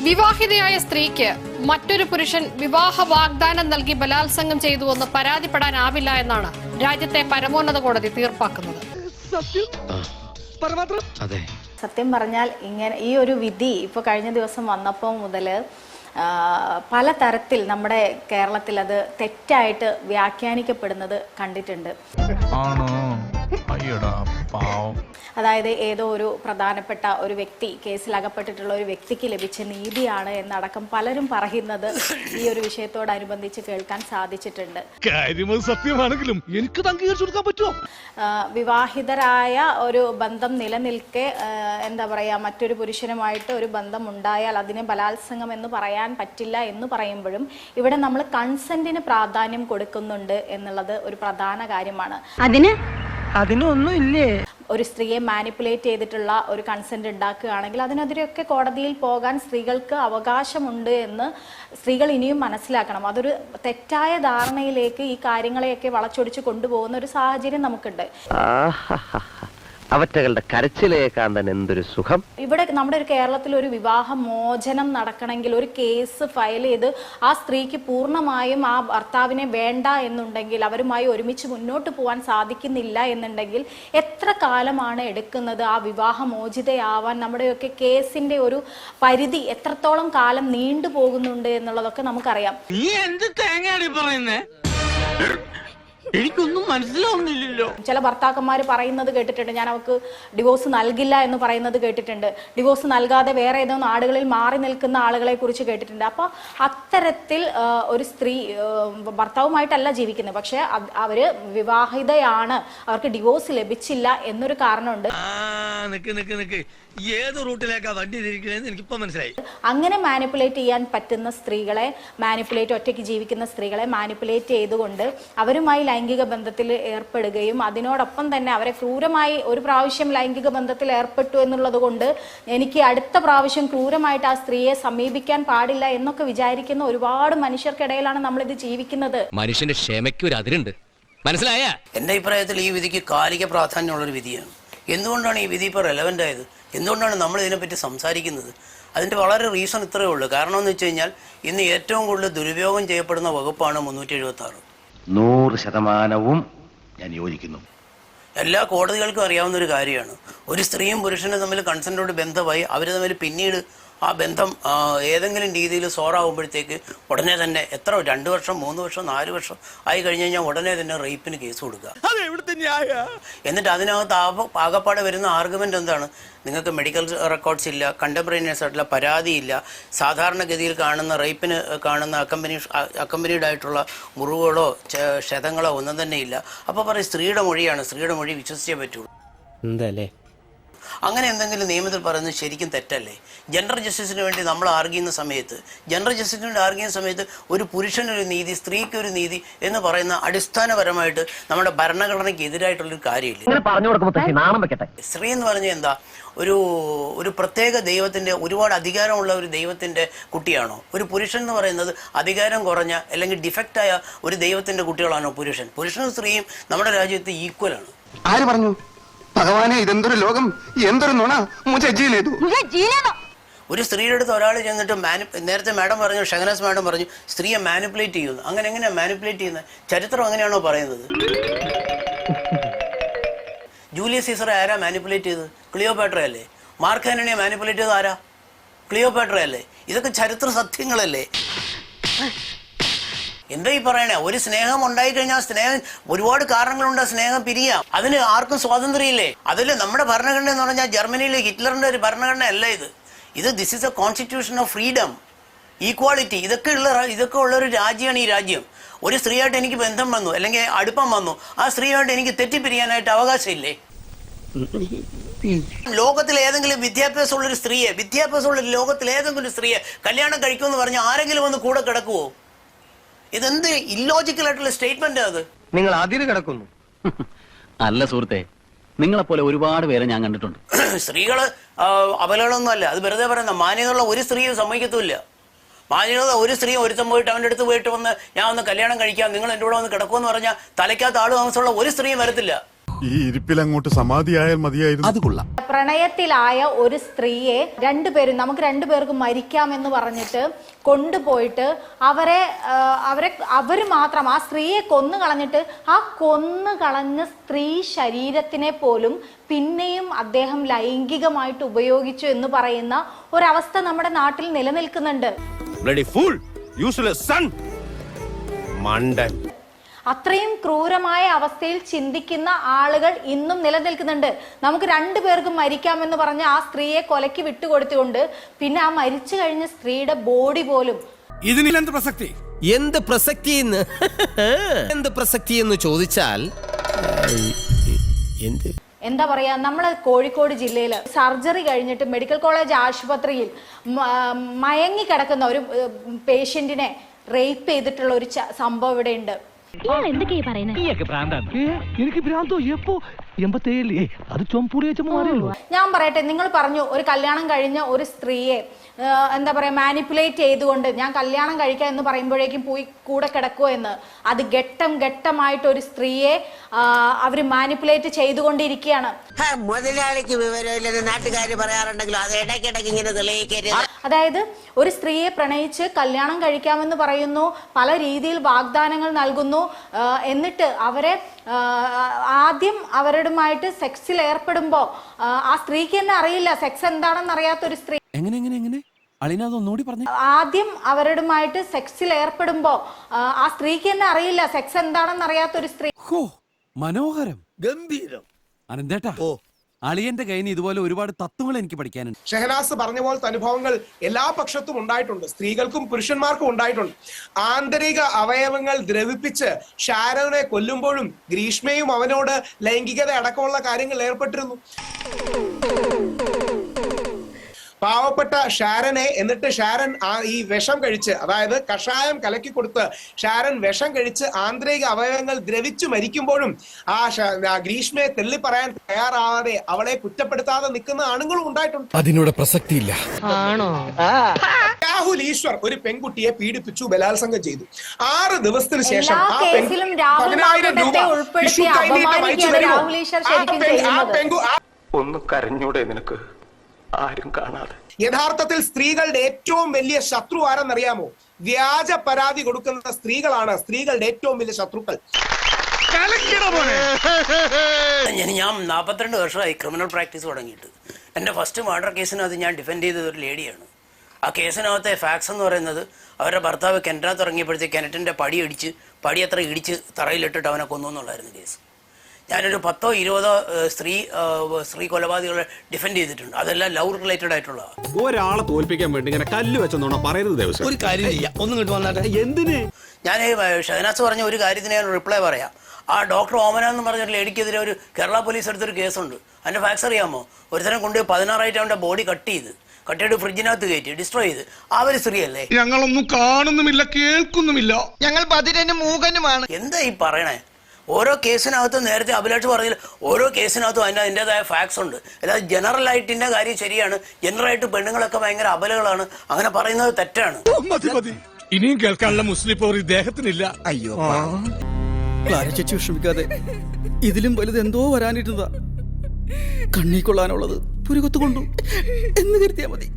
വിവാഹിതയായ സ്ത്രീക്ക് മറ്റൊരു പുരുഷൻ വിവാഹ വാഗ്ദാനം നൽകി ബലാത്സംഗം ചെയ്തുവെന്ന് പരാതിപ്പെടാനാവില്ല എന്നാണ് രാജ്യത്തെ പരമോന്നത കോടതി തീർപ്പാക്കുന്നത്. സത്യം പറഞ്ഞാൽ ഇങ്ങനെ ഈ ഒരു വിധി ഇപ്പൊ കഴിഞ്ഞ ദിവസം വന്നപ്പോൾ മുതൽ പല തരത്തിൽ നമ്മുടെ കേരളത്തിൽ അത് തെറ്റായിട്ട് വ്യാഖ്യാനിക്കപ്പെടുന്നത് കണ്ടിട്ടുണ്ട്. അതായത് ഏതോ ഒരു പ്രധാനപ്പെട്ട ഒരു വ്യക്തി കേസിൽ അകപ്പെട്ടിട്ടുള്ള ഒരു വ്യക്തിക്ക് ലഭിച്ച നീതിയാണ് എന്നടക്കം പലരും പറയുന്നത് ഈ ഒരു വിഷയത്തോടനുബന്ധിച്ച് കേൾക്കാൻ സാധിച്ചിട്ടുണ്ട്. സത്യമാണെങ്കിലും എനിക്ക് അംഗീകരിച്ചു കൊടുക്കാൻ പറ്റുമോ? വിവാഹിതരായ ഒരു ബന്ധം നിലനിൽക്കെ എന്താ പറയാ മറ്റൊരു പുരുഷനുമായിട്ട് ഒരു ബന്ധം ഉണ്ടായാൽ അതിനെ ബലാത്സംഗം എന്ന് പറയാൻ പറ്റില്ല എന്ന് പറയുമ്പോഴും ഇവിടെ നമ്മൾ കൺസെന്റിന് പ്രാധാന്യം കൊടുക്കുന്നുണ്ട് എന്നുള്ളത് ഒരു പ്രധാന കാര്യമാണ്. അതിനൊന്നുമില്ലേ? ഒരു സ്ത്രീയെ മാനിപ്പുലേറ്റ് ചെയ്തിട്ടുള്ള ഒരു കൺസെന്റ് ഉണ്ടാക്കുകയാണെങ്കിൽ അതിനെതിരെയൊക്കെ കോടതിയിൽ പോകാൻ സ്ത്രീകൾക്ക് അവകാശമുണ്ട് എന്ന് സ്ത്രീകൾ ഇനിയും മനസ്സിലാക്കണം. അതൊരു തെറ്റായ ധാരണയിലേക്ക് ഈ കാര്യങ്ങളെയൊക്കെ വളച്ചൊടിച്ച് കൊണ്ടുപോകുന്ന ഒരു സാഹചര്യം നമുക്കുണ്ട്. അവറ്റകളുടെ കരച്ചിലേക്കാൻ തന്നെ എന്തൊരു സുഖം. ഇവിടെ നമ്മുടെ ഒരു കേരളത്തിൽ ഒരു വിവാഹ മോചനം നടക്കണമെങ്കിൽ ഒരു കേസ് ഫയൽ ചെയ്ത് ആ സ്ത്രീക്ക് പൂർണ്ണമായും ആ ഭർത്താവിനെ വേണ്ട എന്നുണ്ടെങ്കിൽ അവരുമായി ഒരുമിച്ച് മുന്നോട്ട് പോകാൻ സാധിക്കുന്നില്ല എന്നുണ്ടെങ്കിൽ എത്ര കാലമാണ് എടുക്കുന്നത് ആ വിവാഹ മോചിതയാവാൻ? നമ്മുടെയൊക്കെ കേസിന്റെ ഒരു പരിധി എത്രത്തോളം കാലം നീണ്ടു പോകുന്നുണ്ട് എന്നുള്ളതൊക്കെ നമുക്കറിയാം. എനിക്കൊന്നും മനസ്സിലാവുന്നില്ലല്ലോ. ചില ഭർത്താക്കന്മാർ പറയുന്നത് കേട്ടിട്ടുണ്ട്, ഞാൻ അവർക്ക് ഡിവോഴ്സ് നൽകില്ല എന്ന് പറയുന്നത് കേട്ടിട്ടുണ്ട്. ഡിവോഴ്സ് നൽകാതെ വേറെ ഏതോ നാടുകളിൽ മാറി നിൽക്കുന്ന ആളുകളെ കുറിച്ച് കേട്ടിട്ടുണ്ട്. അപ്പൊ അത്തരത്തിൽ ഒരു സ്ത്രീ ഭർത്താവുമായിട്ടല്ല ജീവിക്കുന്നത്, പക്ഷെ അവര് വിവാഹിതയാണ്, അവർക്ക് ഡിവോഴ്സ് ലഭിച്ചില്ല എന്നൊരു കാരണമുണ്ട്. ഏത് റൂട്ടിലേക്കാ വണ്ടി തിരിക്കണേന്ന് എനിക്കിപ്പോ മനസ്സിലായി. അങ്ങനെ മാനിപ്പുലേറ്റ് ചെയ്യാൻ പറ്റുന്ന സ്ത്രീകളെ, ഒറ്റയ്ക്ക് ജീവിക്കുന്ന സ്ത്രീകളെ മാനിപ്പുലേറ്റ് ചെയ്തുകൊണ്ട് അവരുമായി ലൈംഗിക ബന്ധത്തിൽ ഏർപ്പെടുകയും അതിനോടൊപ്പം തന്നെ അവരെ ക്രൂരമായി ഒരു പ്രാവശ്യം ലൈംഗിക ബന്ധത്തിൽ ഏർപ്പെട്ടു എന്നുള്ളത് കൊണ്ട് എനിക്ക് അടുത്ത പ്രാവശ്യം ക്രൂരമായിട്ട് ആ സ്ത്രീയെ സമീപിക്കാൻ പാടില്ല എന്നൊക്കെ വിചാരിക്കുന്ന ഒരുപാട് മനുഷ്യർക്കിടയിലാണ് നമ്മളിത് ജീവിക്കുന്നത്. മനുഷ്യന്റെ ക്ഷമയ്ക്ക് ഒരു അതിരുണ്ട്, മനസ്സിലായ? എന്റെ അഭിപ്രായത്തിൽ ഈ വിധിക്ക് കാലിക പ്രാധാന്യമുള്ളൊരു വിധിയാണ്. എന്തുകൊണ്ടാണ് ഈ വിധി ഇപ്പോൾ റെലവൻ്റ് ആയത്? എന്തുകൊണ്ടാണ് നമ്മൾ ഇതിനെപ്പറ്റി സംസാരിക്കുന്നത്? അതിൻ്റെ വളരെ റീസൺ ഇത്രയേ ഉള്ളൂ. കാരണം എന്ന് വെച്ച് കഴിഞ്ഞാൽ ഇന്ന് ഏറ്റവും കൂടുതൽ ദുരുപയോഗം ചെയ്യപ്പെടുന്ന വകുപ്പാണ് 376. 100% ഞാൻ യോജിക്കുന്നു. എല്ലാ കോടതികൾക്കും അറിയാവുന്ന ഒരു കാര്യമാണ്. ഒരു സ്ത്രീയും പുരുഷനും തമ്മിൽ കൺസെൻറ്റോട് ബന്ധമായി അവർ തമ്മിൽ പിന്നീട് ആ ബന്ധം ഏതെങ്കിലും രീതിയിൽ സോറാവുമ്പോഴത്തേക്ക് ഉടനെ തന്നെ 2 വർഷം 3 വർഷം 4 വർഷം ആയി കഴിഞ്ഞ് കഴിഞ്ഞാൽ ഉടനെ തന്നെ റേപ്പിന് കേസ് കൊടുക്കുക. എന്നിട്ട് അതിനകത്ത് ആകപ്പാടെ വരുന്ന ആർഗ്യുമെന്റ് എന്താണ്? നിങ്ങൾക്ക് മെഡിക്കൽ റെക്കോർഡ്സ് ഇല്ല, കണ്ടംപറേനിയസ് ആയിട്ടുള്ള പരാതിയില്ല, സാധാരണഗതിയിൽ കാണുന്ന റേപ്പിന് കാണുന്ന അക്കമ്പനീഡ് ആയിട്ടുള്ള മുറിവുകളോ ക്ഷതങ്ങളോ ഒന്നും തന്നെ ഇല്ല. അപ്പോൾ പറയും സ്ത്രീയുടെ മൊഴിയാണ്, സ്ത്രീയുടെ മൊഴി വിശ്വസിച്ചേ പറ്റുള്ളൂ. എന്തല്ലേ അങ്ങനെ എന്തെങ്കിലും നിയമത്തിൽ പറയുന്നത് ശരിക്കും തെറ്റല്ലേ? ജെൻഡർ ജസ്റ്റിസിന് വേണ്ടി നമ്മൾ ആർഗ്യുന്ന സമയത്ത് ഒരു പുരുഷനൊരു നീതി, സ്ത്രീക്കൊരു നീതി എന്ന് പറയുന്ന അടിസ്ഥാനപരമായിട്ട് നമ്മുടെ ഭരണഘടനയ്ക്ക് എതിരായിട്ടുള്ളൊരു കാര്യമില്ല. സ്ത്രീ എന്ന് പറഞ്ഞാൽ എന്താ? ഒരു പ്രത്യേക ദൈവത്തിന്റെ, ഒരുപാട് അധികാരമുള്ള ഒരു ദൈവത്തിന്റെ കുട്ടിയാണോ? ഒരു പുരുഷൻ എന്ന് പറയുന്നത് അധികാരം കുറഞ്ഞ അല്ലെങ്കിൽ ഡിഫക്റ്റായ ഒരു ദൈവത്തിന്റെ കുട്ടികളാണോ പുരുഷൻ? പുരുഷനും സ്ത്രീയും നമ്മുടെ രാജ്യത്ത് ഈക്വലാണ്. ആര് പറഞ്ഞു? ഭഗവാനെ, ഇതെന്തൊരു ലോകം, എന്തൊരു നുണ. ഒരു സ്ത്രീയുടെ അടുത്ത് ഒരാൾ ചെന്നിട്ട് നേരത്തെ മാഡം പറഞ്ഞു, ഷഹനാസ് മാഡം പറഞ്ഞു, സ്ത്രീയെ മാനിപ്പുലേറ്റ് ചെയ്യുന്നു. അങ്ങനെ എങ്ങനെയാണ് മാനിപ്പുലേറ്റ് ചെയ്യുന്നത്? ചരിത്രം അങ്ങനെയാണോ പറയുന്നത്? ജൂലിയസ് സീസറെ ആരാ മാനിപ്പുലേറ്റ് ചെയ്തത്? ക്ലിയോപാട്ര അല്ലേ? മാർക്ക് ആന്റണിയെ മാനിപ്പുലേറ്റ് ചെയ്തത് ആരാ? ക്ലിയോപാട്ര അല്ലേ? ഇതൊക്കെ ചരിത്ര സത്യങ്ങളല്ലേ? എന്താ ഈ പറയണേ? ഒരു സ്നേഹം ഉണ്ടായിക്കഴിഞ്ഞാൽ സ്നേഹം ഒരുപാട് കാരണങ്ങളുണ്ട് സ്നേഹം പിരിയാം. അതിന് ആർക്കും സ്വാതന്ത്ര്യം ഇല്ലേ? അതിൽ നമ്മുടെ ഭരണഘടന എന്ന് പറഞ്ഞാൽ ജർമ്മനിയിലെ ഹിറ്റ്ലറിന്റെ ഒരു ഭരണഘടന അല്ല ഇത്. This is A constitution of freedom, equality. ഇതൊക്കെ ഉള്ള ഒരു രാജ്യമാണ് ഈ രാജ്യം. ഒരു സ്ത്രീയായിട്ട് എനിക്ക് ബന്ധം വന്നു അല്ലെങ്കിൽ അടുപ്പം വന്നു, ആ സ്ത്രീയായിട്ട് എനിക്ക് തെറ്റിപ്പിരിയാനായിട്ട് അവകാശമില്ലേ? ലോകത്തിൽ ഏതെങ്കിലും വിദ്യാഭ്യാസമുള്ള ലോകത്തിൽ ഏതെങ്കിലും സ്ത്രീയെ കല്യാണം കഴിക്കുമെന്ന് പറഞ്ഞാൽ ആരെങ്കിലും ഒന്ന് കൂടെ കിടക്കുവോ? ഇതെന്ത് ഇല്ലോജിക്കൽ ആയിട്ടുള്ള സ്റ്റേറ്റ്മെന്റ് അത്? നിങ്ങൾ അതിര് കിടക്കുന്നു. അല്ല സുഹൃത്തെ, നിങ്ങളെപ്പോലെ ഒരുപാട് പേരെ ഞാൻ കണ്ടിട്ടുണ്ട്. സ്ത്രീകള് അപലകളൊന്നും അല്ല, അത് വെറുതെ പറയുന്ന. മാന്യതയുള്ള ഒരു സ്ത്രീയും സമ്മതിക്കത്തുമില്ല. മാന്യത ഒരു സ്ത്രീയും ഒരുത്തം പോയിട്ട് അവൻ്റെ അടുത്ത് പോയിട്ട് വന്ന് ഞാൻ ഒന്ന് കല്യാണം കഴിക്കാം, നിങ്ങൾ എൻ്റെ കൂടെ വന്ന് കിടക്കുമെന്ന് പറഞ്ഞാൽ തലയ്ക്കകത്ത് ആള് താമസമുള്ള ഒരു സ്ത്രീയും വരത്തില്ല. ഈ ഇരിപ്പിലങ്ങോട്ട് സമാധിയായാൽ മതിയായിരുന്നു. അത് കൊള്ളാം. പ്രണയത്തിലായ ഒരു സ്ത്രീയെ നമുക്ക് രണ്ടുപേർക്കും മരിക്കാമെന്ന് പറഞ്ഞിട്ട് കൊണ്ടുപോയിട്ട് അവര് മാത്രം ആ സ്ത്രീയെ കൊന്നു കളഞ്ഞിട്ട് ആ കൊന്നു കളഞ്ഞ സ്ത്രീ ശരീരത്തിനെ പോലും പിന്നെയും അദ്ദേഹം ലൈംഗികമായിട്ട് ഉപയോഗിച്ചു എന്ന് പറയുന്ന ഒരവസ്ഥ നമ്മുടെ നാട്ടിൽ നിലനിൽക്കുന്നുണ്ട്. അത്രയും ക്രൂരമായ അവസ്ഥയിൽ ചിന്തിക്കുന്ന ആളുകൾ ഇന്നും നിലനിൽക്കുന്നുണ്ട്. നമുക്ക് രണ്ടുപേർക്കും മരിക്കാമെന്ന് പറഞ്ഞ ആ സ്ത്രീയെ കൊലയ്ക്ക് വിട്ടുകൊടുത്തുകൊണ്ട് പിന്നെ ആ മരിച്ചു കഴിഞ്ഞ സ്ത്രീയുടെ ബോഡി പോലും ഇതിനെന്ത് പ്രസക്തി? എന്ത് പ്രസക്തി എന്ന് ചോദിച്ചാൽ എന്താ പറയാ, നമ്മള് കോഴിക്കോട് ജില്ലയിൽ സർജറി കഴിഞ്ഞിട്ട് മെഡിക്കൽ കോളേജ് ആശുപത്രിയിൽ മയങ്ങി കിടക്കുന്ന ഒരു പേഷ്യന്റിനെ റേപ്പ് ചെയ്തിട്ടുള്ള ഒരു സംഭവം ഇവിടെ ഉണ്ട്. എനിക്ക് ഭ്രാന്തോ എപ്പോ 87 അത് ചൊമ്പൂടി വെച്ച മാറിയല്ലോ. ഞാൻ പറയട്ടെ, നിങ്ങൾ പറഞ്ഞു ഒരു കല്യാണം കഴിഞ്ഞ ഒരു സ്ത്രീയെ എന്താ പറയാ മാനിപ്പുലേറ്റ് ചെയ്തുകൊണ്ട് ഞാൻ കല്യാണം കഴിക്കാം എന്ന് പറയുമ്പോഴേക്കും പോയി കൂടെ കിടക്കുമോ എന്ന്. അത് ഘട്ടമായിട്ട് ഒരു സ്ത്രീയെ അവര് മാനിപ്പുലേറ്റ് ചെയ്തുകൊണ്ടിരിക്കുകയാണ്. മുതലാളിക്ക് വിവരമില്ലെന്ന് നാട്ടുകാര് പറയാറുണ്ടെങ്കിലും അത് ഇടയ്ക്കിടയ്ക്ക് ഇങ്ങനെ തെളിയിക്കരുത്. അതായത് ഒരു സ്ത്രീയെ പ്രണയിച്ച് കല്യാണം കഴിക്കാമെന്ന് പറയുന്നു, പല രീതിയിൽ വാഗ്ദാനങ്ങൾ നൽകുന്നു, എന്നിട്ട് അവരെ ആദ്യം അവരുമായിട്ട് സെക്സിൽ ഏർപ്പെടുമ്പോ ആ സ്ത്രീക്ക് തന്നെ അറിയില്ല സെക്സ് എന്താണെന്ന് അറിയാത്തൊരു സ്ത്രീ ആദ്യം അവരുമായിട്ട് സെക്സിൽ ഏർപ്പെടുമ്പോ ആ സ്ത്രീക്ക് തന്നെ അറിയില്ല സെക്സ് എന്താണെന്ന് അറിയാത്തൊരു സ്ത്രീ. മനോഹരം, ഗംഭീരം. അനന്തേട്ടാ, അളിയന്റെ കയ്യിൽ നിന്ന് ഇതുപോലെ ഒരുപാട് തത്വങ്ങൾ എനിക്ക് പഠിക്കാനുണ്ട്. ഷെഹനാസ് പറഞ്ഞ പോലത്തെ അനുഭവങ്ങൾ എല്ലാ പക്ഷത്തും ഉണ്ടായിട്ടുണ്ട്, സ്ത്രീകൾക്കും പുരുഷന്മാർക്കും ഉണ്ടായിട്ടുണ്ട്. ആന്തരിക അവയവങ്ങൾ ദ്രവിപ്പിച്ച് ഷാരോനെ കൊല്ലുമ്പോഴും ഗ്രീഷ്മയും അവനോട് ലൈംഗികത അടക്കമുള്ള കാര്യങ്ങൾ ഏർപ്പെട്ടിരുന്നു. പാവപ്പെട്ട ഷാരനെ, എന്നിട്ട് ഷാരൻ ഈ വിഷം കഴിച്ച്, അതായത് കഷായം കലക്കി കൊടുത്ത് ഷാരൻ വിഷം കഴിച്ച് ആന്തരിക അവയവങ്ങൾ ദ്രവിച്ചു മരിക്കുമ്പോഴും ആ ഗ്രീഷ്മയെ തെള്ളി പറയാൻ തയ്യാറാവാതെ അവളെ കുറ്റപ്പെടുത്താതെ നിൽക്കുന്ന ആണുങ്ങളും ഉണ്ടായിട്ടുണ്ട്. അതിനോട് പ്രസക്തിയില്ല. രാഹുൽ ഈശ്വർ ഒരു പെൺകുട്ടിയെ പീഡിപ്പിച്ചു, ബലാത്സംഗം ചെയ്തു. 6 ദിവസത്തിന് ശേഷം ആ 10,000 രൂപ ഒന്ന് കരഞ്ഞൂടെ നിനക്ക്? ആരും കാണാതെ. യഥാർത്ഥത്തിൽ സ്ത്രീകളുടെ ഏറ്റവും വലിയ ശത്രു ആരെന്നറിയാമോ? വ്യാജ പരാതി കൊടുക്കുന്ന സ്ത്രീകളാണ് സ്ത്രീകളുടെ ഏറ്റവും വലിയ ശത്രുക്കൾ. ഞാൻ 42 വർഷമായി ക്രിമിനൽ പ്രാക്ടീസ് തുടങ്ങിയിട്ട്. എൻ്റെ ഫസ്റ്റ് മർഡർ കേസിനകത്ത് ഞാൻ ഡിഫെൻഡ് ചെയ്തത് ഒരു ലേഡിയാണ്. ആ കേസിനകത്തെ ഫാക്സ് എന്ന് പറയുന്നത് അവരുടെ ഭർത്താവ് കിണറ്റിനകത്ത് ഇറങ്ങിയപ്പോഴത്തേക്ക് കിണറ്റിൻ്റെ പടി അത്ര ഇടിച്ച് തറയിലിട്ടിട്ട് അവനെ കൊന്നു എന്നുള്ളായിരുന്നു കേസ്. ഞാനൊരു 10-20 സ്ത്രീ കൊലപാതകളെ ഡിഫെൻഡ് ചെയ്തിട്ടുണ്ട്. അതെല്ലാം ലവ് റിലേറ്റഡ് ആയിട്ടുള്ള. ഒരാളെ തോൽപ്പിക്കാൻ വേണ്ടി ഇങ്ങനെ കല്ല് വെച്ചെന്നോണം പറയരുത്. ദിവസം ഒരു കാര്യം ചെയ്യാം, ഒന്നും കിട്ടും വന്നാട്ടെ. എന്തിന്? ഞാൻ ഷഹനാസ് പറഞ്ഞ ഒരു കാര്യത്തിന് ഞാൻ റിപ്ലൈ പറയാം. ആ ഡോക്ടർ ഓമന എന്ന് പറഞ്ഞൊരു ലേഡിക്കെതിരെ ഒരു കേരള പോലീസ് എടുത്തൊരു കേസുണ്ട്. അതിൻ്റെ ഫാക്സ് അറിയാമോ? ഒരുത്തരം കൊണ്ട് 16 അവൻ്റെ ബോഡി കട്ടിയിട്ട് ഫ്രിഡ്ജിനകത്ത് കയറ്റി ഡിസ്ട്രോയ് ചെയ്ത്. ആ ഒരു സ്ത്രീയല്ലേ? ഞങ്ങളൊന്നും കാണുന്നുമില്ല, കേൾക്കുന്നുമില്ല, ഞങ്ങൾ ബധിരനും മൂകനുമാണ്. എന്താ ഈ പറയണേ? ഓരോ കേസിനകത്തും നേരത്തെ അഭിലാഷ് പറഞ്ഞാൽ ഓരോ കേസിനകത്തും അതിൻ്റെതായ ഫാക്ട്സ് ഉണ്ട്. അതായത് ജനറൽ ആയിട്ടിൻ്റെ കാര്യം ശരിയാണ്, ജനറലായിട്ട് പെണ്ണുങ്ങളൊക്കെ ഭയങ്കര അബലകളാണ്, അങ്ങനെ പറയുന്നത് തെറ്റാണ്. ഇനിയും കേൾക്കാനുള്ള മുസ്ലിം പോർ ഇദ്ദേഹത്തിനില്ല. അയ്യോ ചേച്ചി വിഷമിക്കാതെ, ഇതിലും വലുത് എന്തോ വരാനിരുന്നതാ. കണ്ണീ കൊള്ളാനുള്ളത് പുരുകത്ത് കൊണ്ടു എന്ന് കരുതിയാ മതി.